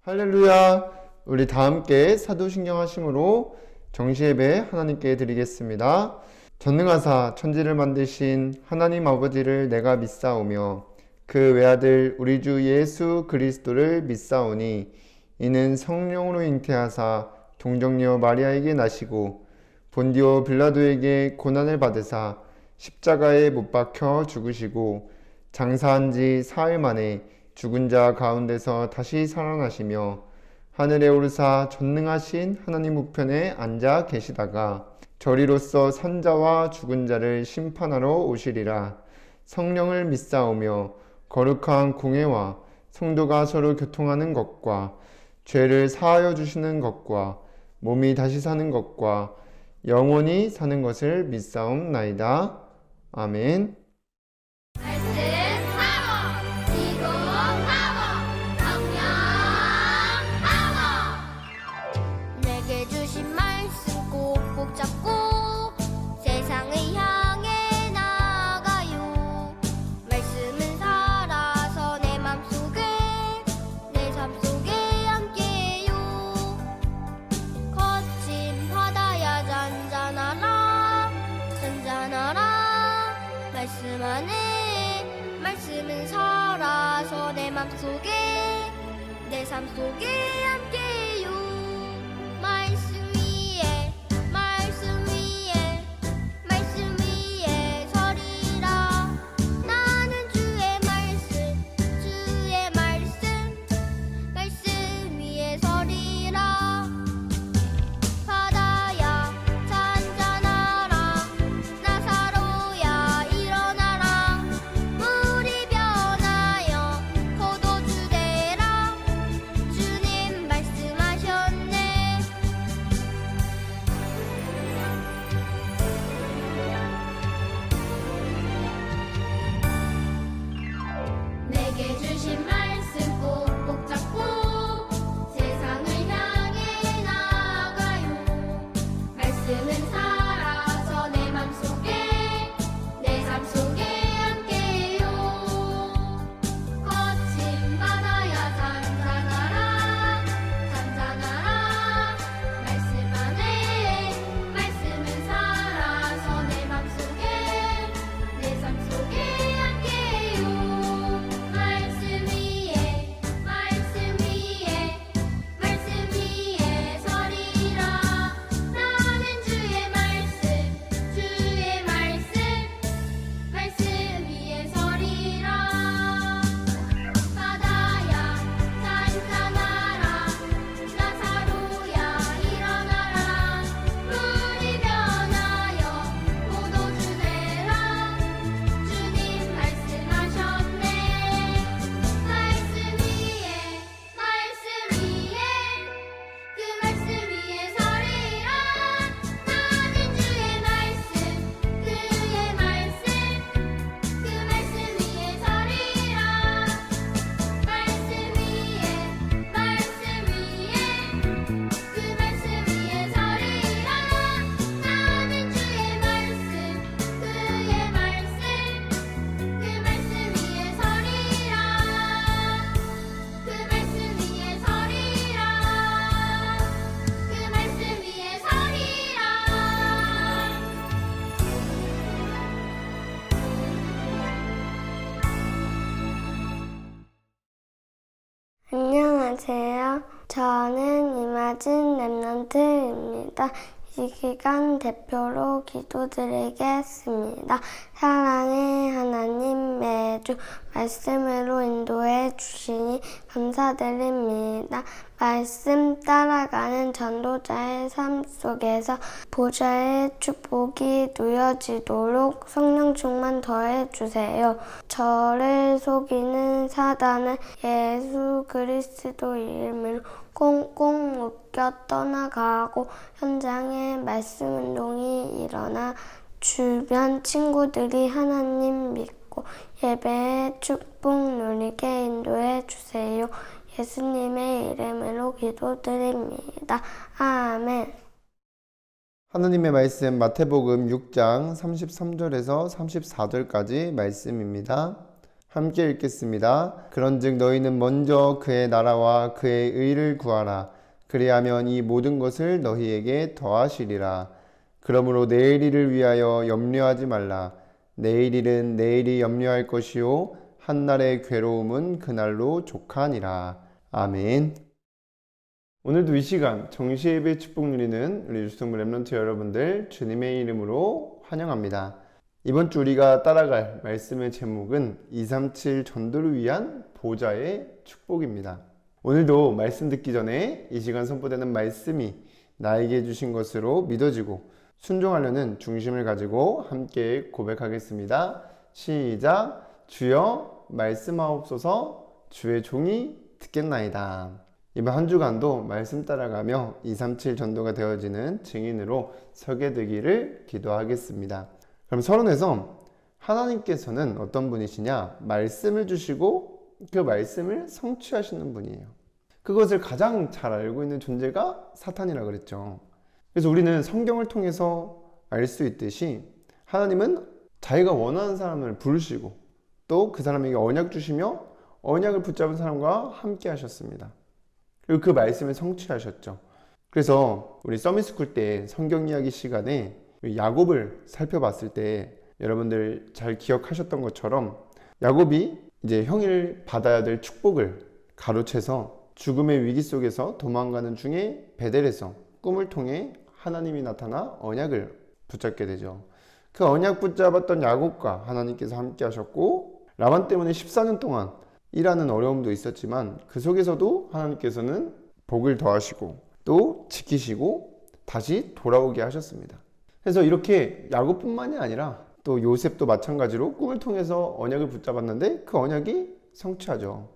할렐루야! 우리 다 함께 사도신경 하심으로 정시예배 하나님께 드리겠습니다. 전능하사 천지를 만드신 하나님 아버지를 내가 믿사오며 그 외아들 우리 주 예수 그리스도를 믿사오니 이는 성령으로 잉태하사 동정녀 마리아에게 나시고 본디오 빌라도에게 고난을 받으사 십자가에 못 박혀 죽으시고 장사한 지 사흘 만에 죽은 자 가운데서 다시 살아나시며 하늘에 오르사 전능하신 하나님 우편에 앉아 계시다가 저리로서 산자와 죽은 자를 심판하러 오시리라. 성령을 믿사오며 거룩한 공회와 성도가 서로 교통하는 것과 죄를 사하여 주시는 것과 몸이 다시 사는 것과 영원히 사는 것을 믿사옵나이다. 아멘. 말씀은 살아서 내 맘속에 내 삶 속에 함께요. 말씀 위에 말씀 위에 말씀 위에 서리라. 나는 주의 말씀 주의 말씀 말씀 위에 서리라. 바다야 잔잔하라. 나사로야 일어나라. 물이 변하여 포도주 되라. 주님 말씀하셨네. 내게 주신 말씀 꼭꼭 잡고 세상을 향해 나아가요. 말씀은 살아서 내 맘속에 내 삶 속에 함께요. 거친 바다야 잔잔하라. 잔잔하라. 말씀 안에 말씀은 살아서 내 맘속에 내 삶 속에 함께요. 말씀 위에 말씀 위에 말씀 위에 서리라. 나는 주의 말씀 주의 말씀 위에 서리라. 바다야 잔잔하라. 나사로야 일어나라. 물이 변하여 포도주 되라. 주님 말씀하셨네. 말씀 위에 그 말씀 위에 서리라. 나는 주의 말씀 그의 말씀 그 말씀 위에 서리라. 말씀 위에 그 말씀 위에 서리라. 나는 주의 말씀 그의 말씀 그 말씀 위에 서리라. 그 말씀 위에 서리라. 그 말씀 위에 서리라. 안녕하세요. 저는 이마진 랩런트입니다. 이 기간 대표로 기도드리겠습니다. 사랑의 하나님, 매주 말씀으로 인도해 주시니 감사드립니다. 말씀 따라가는 전도자의 삶 속에서 보좌의 축복이 누려지도록 성령 충만 더해 주세요. 저를 속이는 사단을 예수 그리스도 이름으로 꽁꽁 묶여 떠나가고 현장에 말씀 운동이 일어나 주변 친구들이 하나님 믿고 예배의 축복 누리게 인도해 주세요. 예수님의 이름으로 기도드립니다. 아멘. 하나님의 말씀 마태복음 6장 33절에서 34절까지 말씀입니다. 함께 읽겠습니다. 그런즉 너희는 먼저 그의 나라와 그의 의를 구하라. 그리하면 이 모든 것을 너희에게 더하시리라. 그러므로 내일 일을 위하여 염려하지 말라. 내일 일은 내일이 염려할 것이요 한날의 괴로움은 그날로 족하니라. 아멘. 오늘도 이 시간 정시예배 축복 누리는 우리 유성부 렘넌트 여러분들 주님의 이름으로 환영합니다. 이번 주 우리가 따라갈 말씀의 제목은 237 전도를 위한 보좌의 축복입니다. 오늘도 말씀 듣기 전에 이 시간 선포되는 말씀이 나에게 주신 것으로 믿어지고 순종하려는 중심을 가지고 함께 고백하겠습니다. 시작. 주여 말씀하옵소서. 주의 종이 듣겠나이다. 이번 한 주간도 말씀 따라가며 237 전도가 되어지는 증인으로 서게 되기를 기도하겠습니다. 그럼 서론에서 하나님께서는 어떤 분이시냐? 말씀을 주시고 그 말씀을 성취하시는 분이에요. 그것을 가장 잘 알고 있는 존재가 사탄이라고 그랬죠. 그래서 우리는 성경을 통해서 알 수 있듯이 하나님은 자기가 원하는 사람을 부르시고 또 그 사람에게 언약 주시며 언약을 붙잡은 사람과 함께 하셨습니다. 그리고 그 말씀을 성취하셨죠. 그래서 우리 서밋스쿨 때 성경 이야기 시간에 야곱을 살펴봤을 때 여러분들 잘 기억하셨던 것처럼 야곱이 이제 형을 받아야 될 축복을 가로채서 죽음의 위기 속에서 도망가는 중에 베델에서 꿈을 통해 하나님이 나타나 언약을 붙잡게 되죠. 그 언약 붙잡았던 야곱과 하나님께서 함께 하셨고 라반 때문에 14년 동안 일하는 어려움도 있었지만 그 속에서도 하나님께서는 복을 더하시고 또 지키시고 다시 돌아오게 하셨습니다. 그래서 이렇게 야곱뿐만이 아니라 또 요셉도 마찬가지로 꿈을 통해서 언약을 붙잡았는데 그 언약이 성취하죠.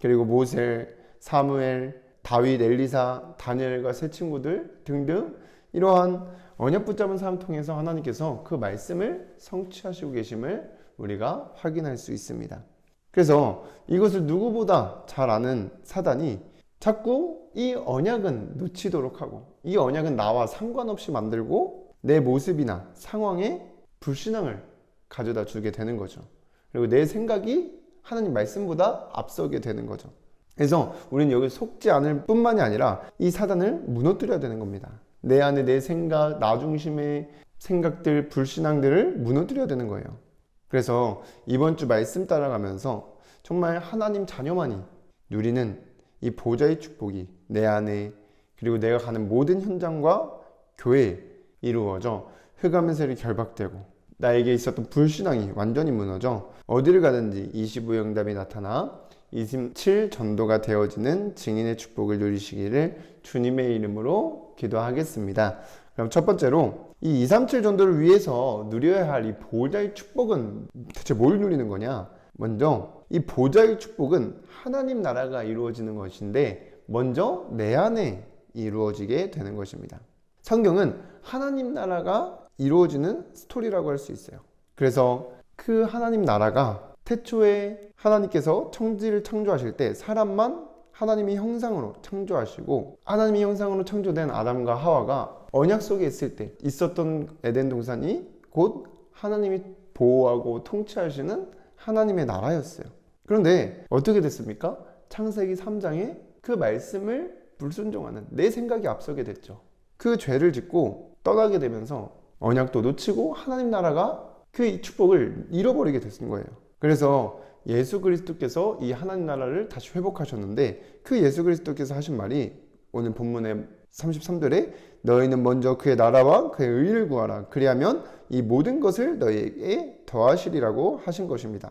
그리고 모세, 사무엘, 다윗, 엘리사, 다니엘과 세 친구들 등등 이러한 언약 붙잡은 사람 통해서 하나님께서 그 말씀을 성취하시고 계심을 우리가 확인할 수 있습니다. 그래서 이것을 누구보다 잘 아는 사단이 자꾸 이 언약은 놓치도록 하고 이 언약은 나와 상관없이 만들고 내 모습이나 상황에 불신앙을 가져다 주게 되는 거죠. 그리고 내 생각이 하나님 말씀보다 앞서게 되는 거죠. 그래서 우리는 여기 속지 않을 뿐만이 아니라 이 사단을 무너뜨려야 되는 겁니다. 내 안에 내 생각, 나 중심의 생각들, 불신앙들을 무너뜨려야 되는 거예요. 그래서 이번 주 말씀 따라가면서 정말 하나님 자녀만이 누리는 이 보좌의 축복이 내 안에 그리고 내가 가는 모든 현장과 교회에 이루어져 흑암의 결박되고 나에게 있었던 불신앙이 완전히 무너져 어디를 가든지 25영답이 나타나 27 전도가 되어지는 증인의 축복을 누리시기를 주님의 이름으로 기도하겠습니다. 그럼 첫 번째로 이 237 전도를 위해서 누려야 할 이 보좌의 축복은 대체 뭘 누리는 거냐? 먼저 이 보좌의 축복은 하나님 나라가 이루어지는 것인데 먼저 내 안에 이루어지게 되는 것입니다. 성경은 하나님 나라가 이루어지는 스토리라고 할 수 있어요. 그래서 그 하나님 나라가 태초에 하나님께서 천지를 창조하실 때 사람만 하나님의 형상으로 창조하시고 하나님의 형상으로 창조된 아담과 하와가 언약 속에 있을 때 있었던 에덴 동산이 곧 하나님이 보호하고 통치하시는 하나님의 나라였어요. 그런데 어떻게 됐습니까? 창세기 3장에 그 말씀을 불순종하는 내 생각이 앞서게 됐죠. 그 죄를 짓고 떠나게 되면서 언약도 놓치고 하나님 나라가 그 축복을 잃어버리게 됐은 거예요. 그래서 예수 그리스도께서 이 하나님 나라를 다시 회복하셨는데 그 예수 그리스도께서 하신 말이 오늘 본문의 33절에 너희는 먼저 그의 나라와 그의 의를 구하라. 그리하면 이 모든 것을 너희에게 더하시리라고 하신 것입니다.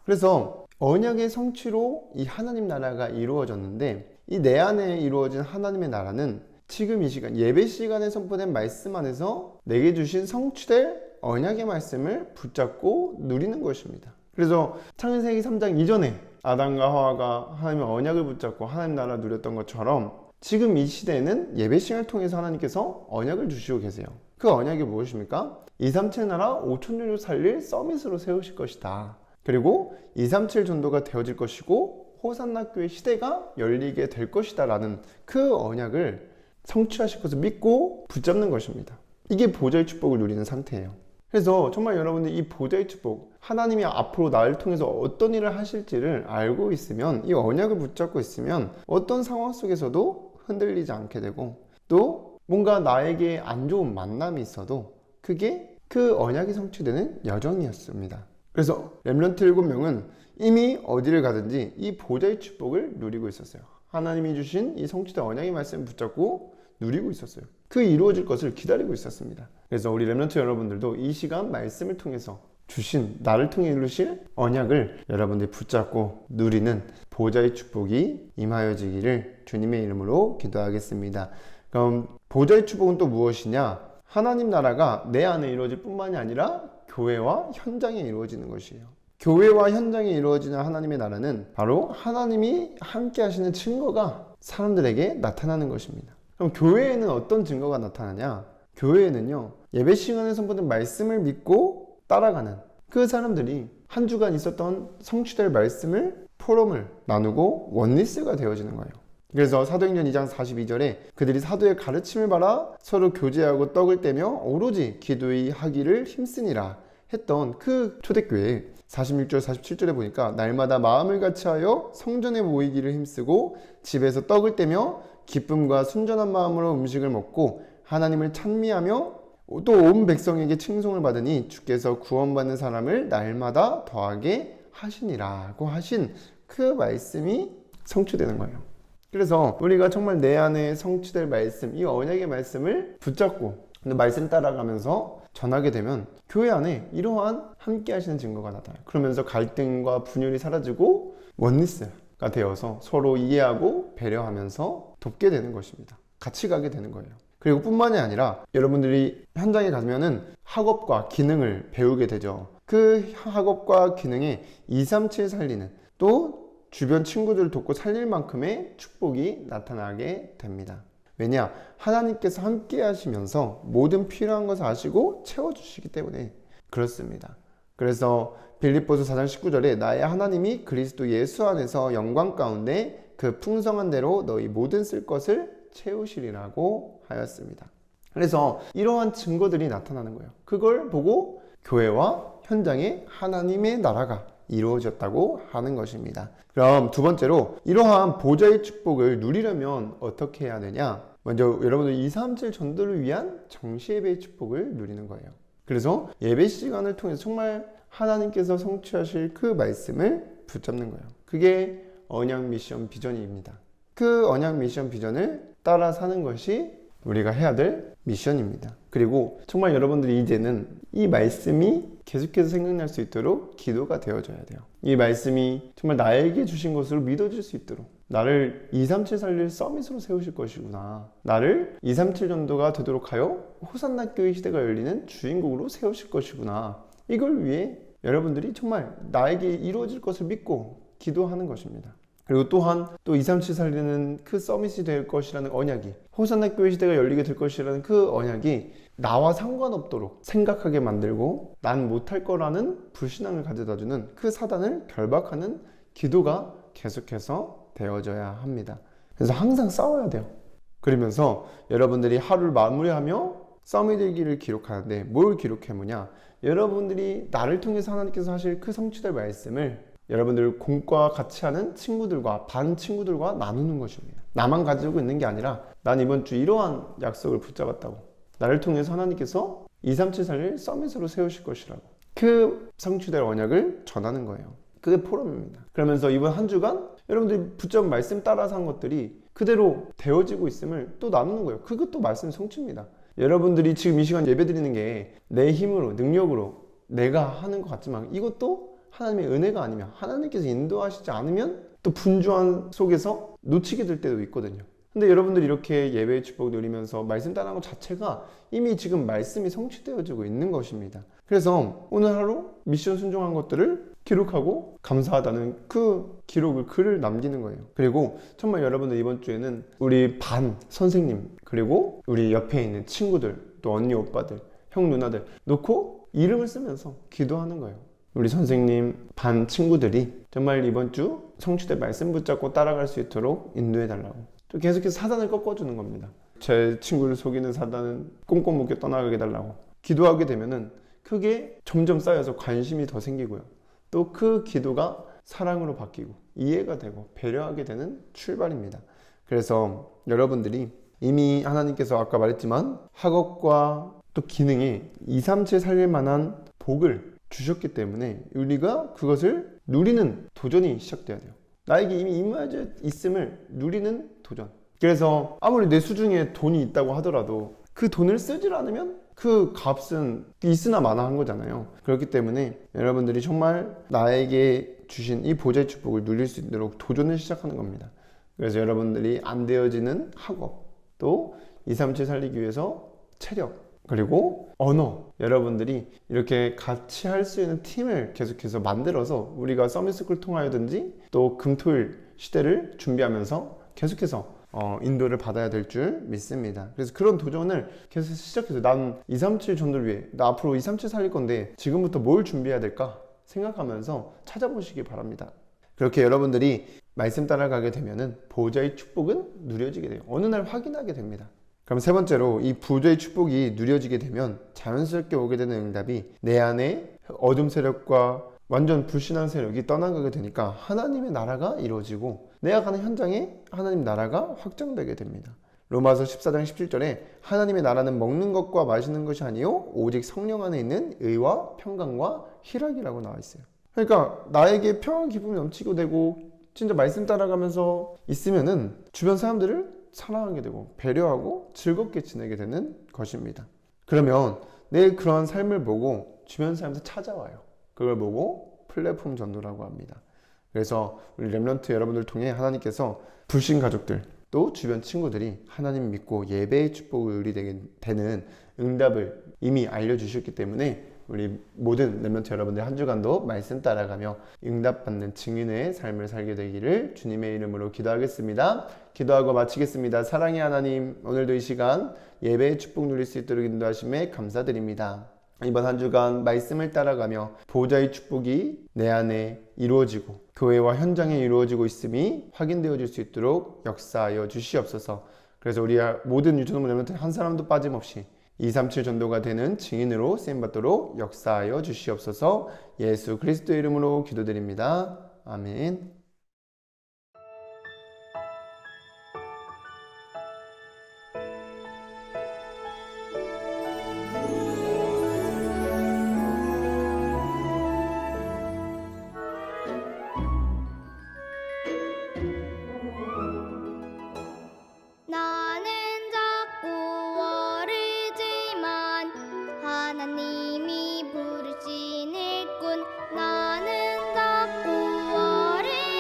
그래서 언약의 성취로 이 하나님 나라가 이루어졌는데 이 내 안에 이루어진 하나님의 나라는 지금 이 시간 예배 시간에 선포된 말씀 안에서 내게 주신 성취될 언약의 말씀을 붙잡고 누리는 것입니다. 그래서 창세기 3장 이전에 아담과 하와가 하나님의 언약을 붙잡고 하나님 나라 누렸던 것처럼 지금 이 시대에는 예배 시간을 통해서 하나님께서 언약을 주시고 계세요. 그 언약이 무엇입니까? 237 나라 5,000년을 살릴 서밋으로 세우실 것이다. 그리고 237 전도가 되어질 것이고 호산나 교회 시대가 열리게 될 것이다 라는 그 언약을 성취하실 것을 믿고 붙잡는 것입니다. 이게 보좌의 축복을 누리는 상태예요. 그래서 정말 여러분들 이 보좌의 축복, 하나님이 앞으로 나를 통해서 어떤 일을 하실지를 알고 있으면, 이 언약을 붙잡고 있으면 어떤 상황 속에서도 흔들리지 않게 되고, 또 뭔가 나에게 안 좋은 만남이 있어도 그게 그 언약이 성취되는 여정이었습니다. 그래서 렘넌트 7명은 이미 어디를 가든지 이 보좌의 축복을 누리고 있었어요. 하나님이 주신 이 성취된 언약의 말씀을 붙잡고 누리고 있었어요. 그 이루어질 것을 기다리고 있었습니다. 그래서 우리 렘넌트 여러분들도 이 시간 말씀을 통해서 주신, 나를 통해 이루실 언약을 여러분들이 붙잡고 누리는 보좌의 축복이 임하여지기를 주님의 이름으로 기도하겠습니다. 그럼 보좌의 축복은 또 무엇이냐? 하나님 나라가 내 안에 이루어질 뿐만이 아니라 교회와 현장에 이루어지는 것이에요. 교회와 현장에 이루어지는 하나님의 나라는 바로 하나님이 함께 하시는 증거가 사람들에게 나타나는 것입니다. 그럼 교회에는 어떤 증거가 나타나냐? 교회에는요, 예배 시간에 선포된 말씀을 믿고 따라가는 그 사람들이 한 주간 있었던 성취될 말씀을 포럼을 나누고 원리스가 되어지는 거예요. 그래서 사도행전 2장 42절에 그들이 사도의 가르침을 받아 서로 교제하고 떡을 떼며 오로지 기도의 하기를 힘쓰니라 했던 그 초대교회 46절 47절에 보니까 날마다 마음을 같이하여 성전에 모이기를 힘쓰고 집에서 떡을 떼며 기쁨과 순전한 마음으로 음식을 먹고 하나님을 찬미하며 또 온 백성에게 칭송을 받으니 주께서 구원받는 사람을 날마다 더하게 하시니라고 하신 그 말씀이 성취되는 거예요. 그래서 우리가 정말 내 안에 성취될 말씀, 이 언약의 말씀을 붙잡고 말씀 따라가면서 전하게 되면 교회 안에 이러한 함께 하시는 증거가 나타나요. 그러면서 갈등과 분열이 사라지고 원리스가 되어서 서로 이해하고 배려하면서 돕게 되는 것입니다. 같이 가게 되는 거예요. 그리고 뿐만이 아니라 여러분들이 현장에 가면은 학업과 기능을 배우게 되죠. 그 학업과 기능에 237 살리는, 또 주변 친구들을 돕고 살릴 만큼의 축복이 나타나게 됩니다. 왜냐? 하나님께서 함께 하시면서 모든 필요한 것을 아시고 채워주시기 때문에 그렇습니다. 그래서 빌립보서 4장 19절에 나의 하나님이 그리스도 예수 안에서 영광 가운데 그 풍성한 대로 너희 모든 쓸 것을 채우시리라고 하였습니다. 그래서 이러한 증거들이 나타나는 거예요. 그걸 보고 교회와 현장에 하나님의 나라가 이루어졌다고 하는 것입니다. 그럼 두 번째로 이러한 보좌의 축복을 누리려면 어떻게 해야 되냐? 먼저 여러분들 237 전도를 위한 정시예배의 축복을 누리는 거예요. 그래서 예배 시간을 통해서 정말 하나님께서 성취하실 그 말씀을 붙잡는 거예요. 그게 언약 미션 비전입니다. 그 언약 미션 비전을 따라 사는 것이 우리가 해야 될 미션입니다. 그리고 정말 여러분들이 이제는 이 말씀이 계속해서 생각날 수 있도록 기도가 되어져야 돼요. 이 말씀이 정말 나에게 주신 것으로 믿어질 수 있도록, 나를 237 살릴 서밋으로 세우실 것이구나, 나를 237 전도가 되도록 하여 호산나 교회 시대가 열리는 주인공으로 세우실 것이구나, 이걸 위해 여러분들이 정말 나에게 이루어질 것을 믿고 기도하는 것입니다. 그리고 또한 또 237 살리는 그 서밋이 될 것이라는 언약이, 호산나 교회 시대가 열리게 될 것이라는 그 언약이 나와 상관없도록 생각하게 만들고 난 못할 거라는 불신앙을 가져다주는 그 사단을 결박하는 기도가 계속해서 되어져야 합니다. 그래서 항상 싸워야 돼요. 그러면서 여러분들이 하루를 마무리하며 서밋 일기를 기록하는데 뭘 기록해보냐? 여러분들이 나를 통해서 하나님께서 하실 그 성취될 말씀을 여러분들 공과 같이 하는 친구들과 반 친구들과 나누는 것입니다. 나만 가지고 있는 게 아니라 난 이번 주 이러한 약속을 붙잡았다고, 나를 통해서 하나님께서 237 살릴 서밋으로 세우실 것이라고, 그 성취될 언약을 전하는 거예요. 그게 포럼입니다. 그러면서 이번 한 주간 여러분들이 붙잡은 말씀 따라서 한 것들이 그대로 되어지고 있음을 또 나누는 거예요. 그것도 말씀 성취입니다. 여러분들이 지금 이 시간 예배 드리는 게 내 힘으로, 능력으로 내가 하는 것 같지만 이것도 하나님의 은혜가 아니면, 하나님께서 인도하시지 않으면 또 분주한 속에서 놓치게 될 때도 있거든요. 근데 여러분들이 이렇게 예배의 축복을 누리면서 말씀 따라하는 것 자체가 이미 지금 말씀이 성취되어지고 있는 것입니다. 그래서 오늘 하루 미션 순종한 것들을 기록하고 감사하다는 그 기록을, 글을 남기는 거예요. 그리고 정말 여러분들 이번 주에는 우리 반 선생님, 그리고 우리 옆에 있는 친구들, 또 언니 오빠들, 형 누나들 놓고 이름을 쓰면서 기도하는 거예요. 우리 선생님, 반 친구들이 정말 이번 주 성취될 말씀 붙잡고 따라갈 수 있도록 인도해 달라고, 또 계속해서 사단을 꺾어주는 겁니다. 제 친구를 속이는 사단은 꽁꽁 묶여 떠나가게 달라고 기도하게 되면은 그게 점점 쌓여서 관심이 더 생기고요. 또 그 기도가 사랑으로 바뀌고 이해가 되고 배려하게 되는 출발입니다. 그래서 여러분들이 이미 하나님께서 아까 말했지만 학업과 또 기능에 2, 3, 7 살릴 만한 복을 주셨기 때문에 우리가 그것을 누리는 도전이 시작돼야 돼요. 나에게 이미 임하여 있음을 누리는 도전. 그래서 아무리 내 수중에 돈이 있다고 하더라도 그 돈을 쓰질 않으면 그 값은 있으나 마나한 거잖아요. 그렇기 때문에 여러분들이 정말 나에게 주신 이 보좌의 축복을 누릴 수 있도록 도전을 시작하는 겁니다. 그래서 여러분들이 안 되어지는 학업, 또 2, 3, 7 살리기 위해서 체력, 그리고 언어, 여러분들이 이렇게 같이 할 수 있는 팀을 계속해서 만들어서 우리가 서밋스쿨 통하여든지 또 금토일 시대를 준비하면서 계속해서 인도를 받아야 될 줄 믿습니다. 그래서 그런 도전을 계속 시작해서 난 2, 3, 7 전도를 위해 나 앞으로 2, 3, 7 살릴 건데 지금부터 뭘 준비해야 될까 생각하면서 찾아보시기 바랍니다. 그렇게 여러분들이 말씀 따라가게 되면은 보좌의 축복은 누려지게 돼요. 어느 날 확인하게 됩니다. 그럼 세 번째로 이 보좌의 축복이 누려지게 되면 자연스럽게 오게 되는 응답이 내 안에 어둠 세력과 완전 불신한 세력이 떠나가게 되니까 하나님의 나라가 이루어지고 내가 가는 현장에 하나님 나라가 확장되게 됩니다. 로마서 14장 17절에 하나님의 나라는 먹는 것과 마시는 것이 아니요 오직 성령 안에 있는 의와 평강과 희락이라고 나와 있어요. 그러니까 나에게 평안 기쁨이 넘치고 되고 진짜 말씀 따라가면서 있으면은 주변 사람들을 사랑하게 되고 배려하고 즐겁게 지내게 되는 것입니다. 그러면 내 그런 삶을 보고 주변 사람들 찾아와요. 그걸 보고 플랫폼 전도라고 합니다. 그래서 우리 렘넌트 여러분들 통해 하나님께서 불신 가족들 또 주변 친구들이 하나님 믿고 예배의 축복을 누리게 되는 응답을 이미 알려주셨기 때문에 우리 모든 렘넌트 여러분들 한 주간도 말씀 따라가며 응답받는 증인의 삶을 살게 되기를 주님의 이름으로 기도하겠습니다. 기도하고 마치겠습니다. 사랑의 하나님, 오늘도 이 시간 예배의 축복 누릴 수 있도록 인도하심에 감사드립니다. 이번 한 주간 말씀을 따라가며 보좌의 축복이 내 안에 이루어지고 교회와 현장에 이루어지고 있음이 확인되어질 수 있도록 역사하여 주시옵소서. 그래서 우리 모든 유초동 렘넌트 한 사람도 빠짐없이 237 전도가 되는 증인으로 쓰임받도록 역사하여 주시옵소서. 예수 그리스도의 이름으로 기도드립니다. 아멘. 나는 자꾸 어리지만 하나님이 부르신 일꾼 나는 자꾸 어리지만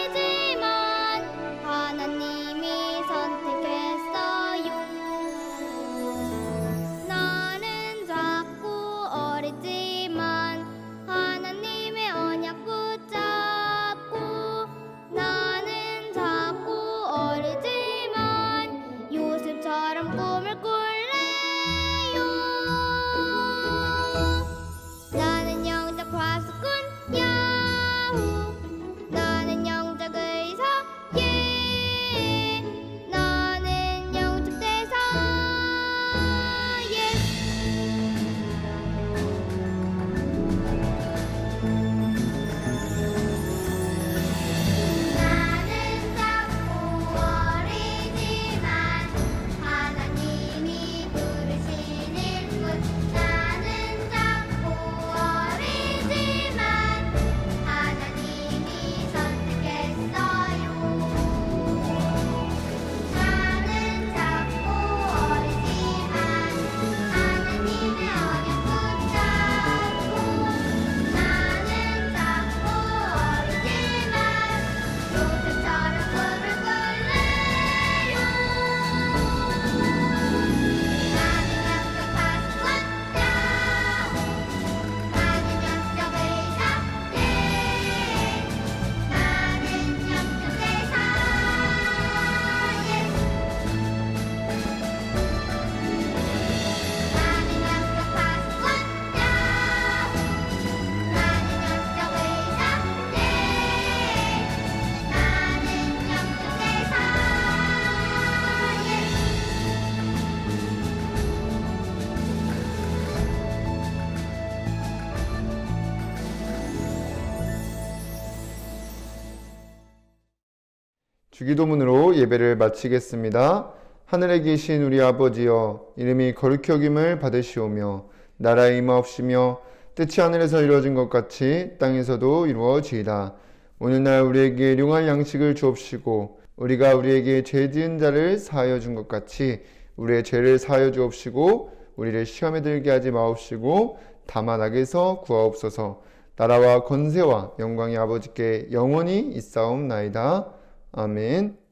주기도문으로 예배를 마치겠습니다. 하늘에 계신 우리 아버지여, 이름이 거룩히 여김을 받으시오며 나라의 임하옵시며 뜻이 하늘에서 이루어진 것 같이 땅에서도 이루어지이다. 오늘날 우리에게 일용할 양식을 주옵시고 우리가 우리에게 죄 지은 자를 사하여 준 것 같이 우리의 죄를 사하여 주옵시고 우리를 시험에 들게 하지 마옵시고 다만 악에서 구하옵소서. 나라와 권세와 영광이 아버지께 영원히 있사옵나이다. 아멘.